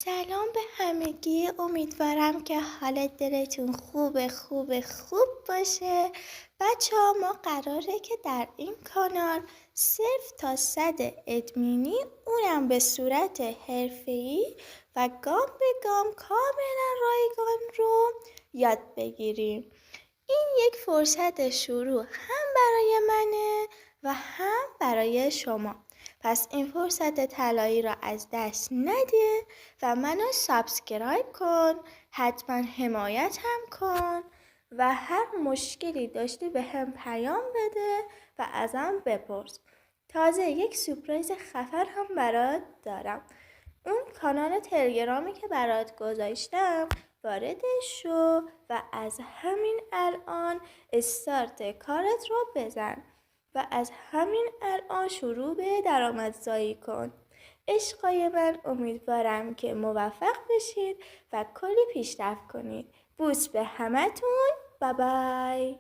سلام به همگی. امیدوارم که حال دلتون خوب باشه. بچه ها، ما قراره که در این کانال 0 تا 100 ادمینی، اونم به صورت حرفه‌ای و گام به گام کاملا رایگان رو یاد بگیریم. این یک فرصت شروع هم برای منه و هم برای شما. پس این فرصت طلایی را از دست نده و منو سابسکرایب کن، حتما حمایت هم کن و هر مشکلی داشتی به هم پیام بده و ازم بپرس. تازه یک سورپرایز خفن هم برات دارم. اون کانال تلگرامی که برات گذاشتم وارد شو و از همین الان استارت کارت رو بزن و از همین الان شروع به درآمدزایی کن. عشقای من، امیدوارم که موفق بشید و کلی پیشرفت کنید. بوس به همتون. بای